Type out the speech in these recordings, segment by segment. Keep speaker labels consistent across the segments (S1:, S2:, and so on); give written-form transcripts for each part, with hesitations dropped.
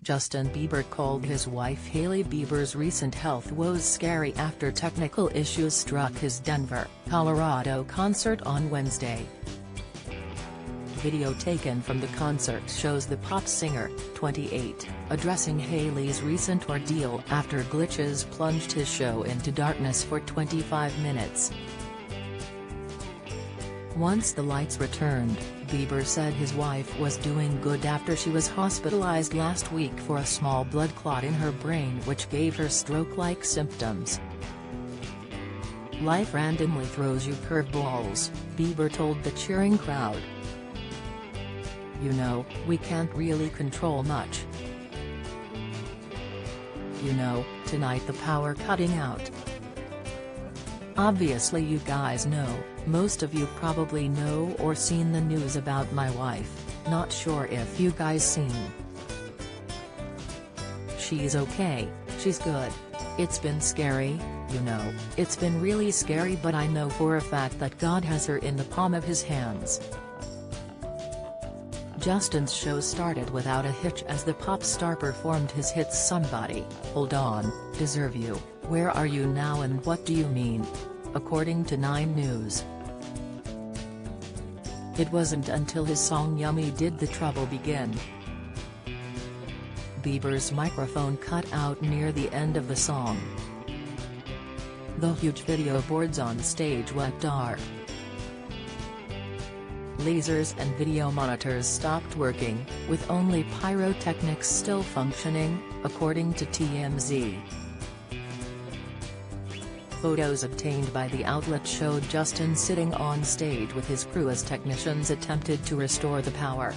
S1: Justin Bieber called his wife Hailey Bieber's recent health woes scary after technical issues struck his Denver, Colorado concert on Wednesday. Video taken from the concert shows the pop singer, 28, addressing Hailey's recent ordeal after glitches plunged his show into darkness for 25 minutes. Once the lights returned, Bieber said his wife was doing good after she was hospitalized last week for a small blood clot in her brain which gave her stroke-like symptoms. "Life randomly throws you curveballs," Bieber told the cheering crowd. "You know, we can't really control much. You know, tonight the power cutting out. Obviously you guys know, most of you probably know or seen the news about my wife, not sure if you guys seen. She's okay, she's good. It's been scary, you know, it's been really scary, but I know for a fact that God has her in the palm of his hands." Justin's show started without a hitch as the pop star performed his hits Somebody, Hold On, Deserve You, Where Are You Now and What Do You Mean? According to 9 News. It wasn't until his song Yummy did the trouble begin. Bieber's microphone cut out near the end of the song. The huge video boards on stage went dark. Lasers and video monitors stopped working, with only pyrotechnics still functioning, according to TMZ. Photos obtained by the outlet showed Justin sitting on stage with his crew as technicians attempted to restore the power.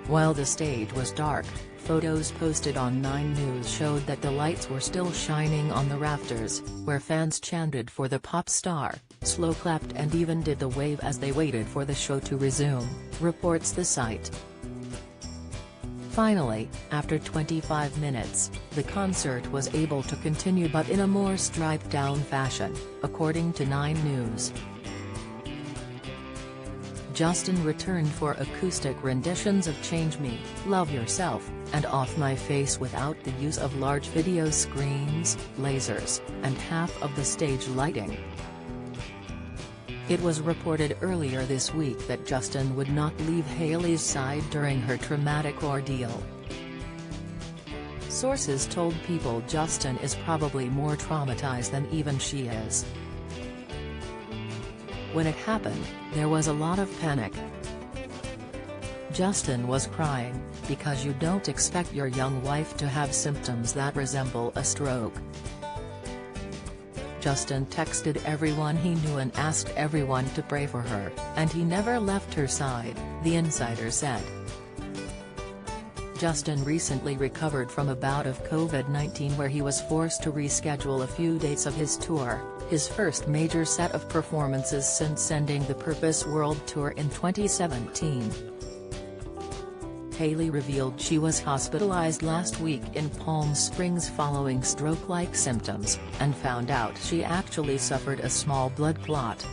S1: While the stage was dark, photos posted on 9 News showed that the lights were still shining on the rafters, where fans chanted for the pop star, slow clapped and even did the wave as they waited for the show to resume, reports the site. Finally, after 25 minutes, the concert was able to continue but in a more stripped-down fashion, according to 9 News. Justin returned for acoustic renditions of Change Me, Love Yourself, and Off My Face without the use of large video screens, lasers, and half of the stage lighting. It was reported earlier this week that Justin would not leave Hailey's side during her traumatic ordeal. Sources told People Justin is probably more traumatized than even she is. When it happened, there was a lot of panic. Justin was crying, because you don't expect your young wife to have symptoms that resemble a stroke. Justin texted everyone he knew and asked everyone to pray for her, and he never left her side, the insider said. Justin recently recovered from a bout of COVID-19 where he was forced to reschedule a few dates of his tour, his first major set of performances since ending the Purpose World Tour in 2017. Hailey revealed she was hospitalized last week in Palm Springs following stroke-like symptoms, and found out she actually suffered a small blood clot.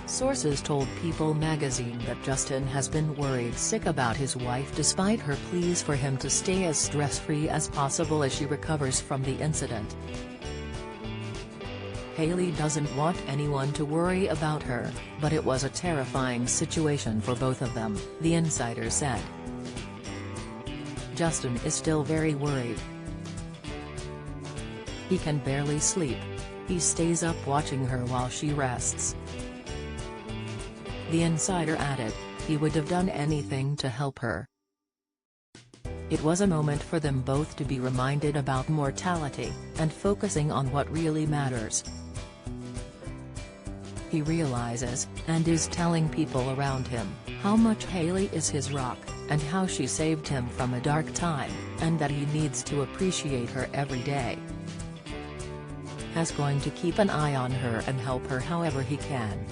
S1: Sources told People magazine that Justin has been worried sick about his wife despite her pleas for him to stay as stress-free as possible as she recovers from the incident. Hailey doesn't want anyone to worry about her, but it was a terrifying situation for both of them, the insider said. Justin is still very worried. He can barely sleep. He stays up watching her while she rests. The insider added, he would have done anything to help her. It was a moment for them both to be reminded about mortality, and focusing on what really matters. He realizes, and is telling people around him, how much Hailey is his rock, and how she saved him from a dark time, and that he needs to appreciate her every day. He's going to keep an eye on her and help her however he can.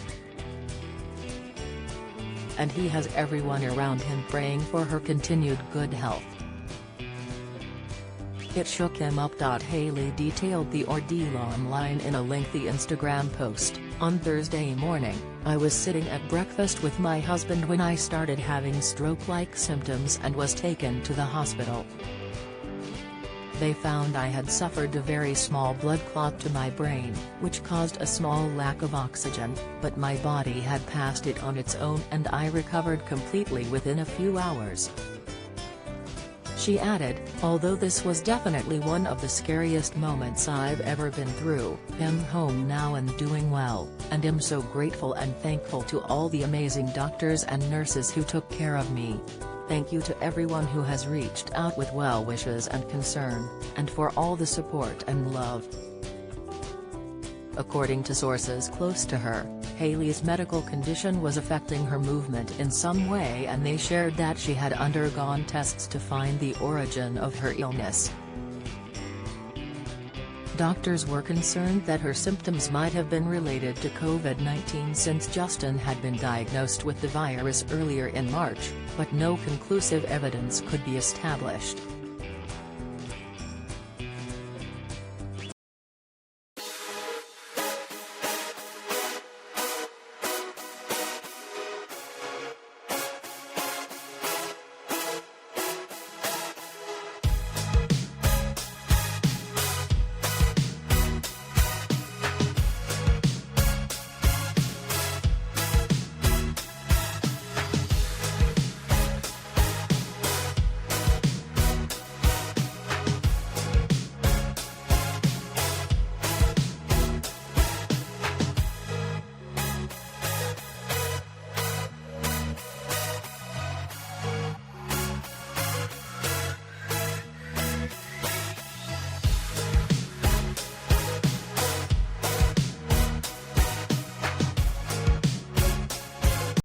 S1: And he has everyone around him praying for her continued good health. It shook him up. Hailey detailed the ordeal online in a lengthy Instagram post. On Thursday morning, I was sitting at breakfast with my husband when I started having stroke-like symptoms and was taken to the hospital. They found I had suffered a very small blood clot to my brain, which caused a small lack of oxygen, but my body had passed it on its own and I recovered completely within a few hours. She added, although this was definitely one of the scariest moments I've ever been through, I'm home now and doing well, and am so grateful and thankful to all the amazing doctors and nurses who took care of me. Thank you to everyone who has reached out with well wishes and concern, and for all the support and love. According to sources close to her, Hailey's medical condition was affecting her movement in some way, and they shared that she had undergone tests to find the origin of her illness. Doctors were concerned that her symptoms might have been related to COVID-19 since Justin had been diagnosed with the virus earlier in March, but no conclusive evidence could be established.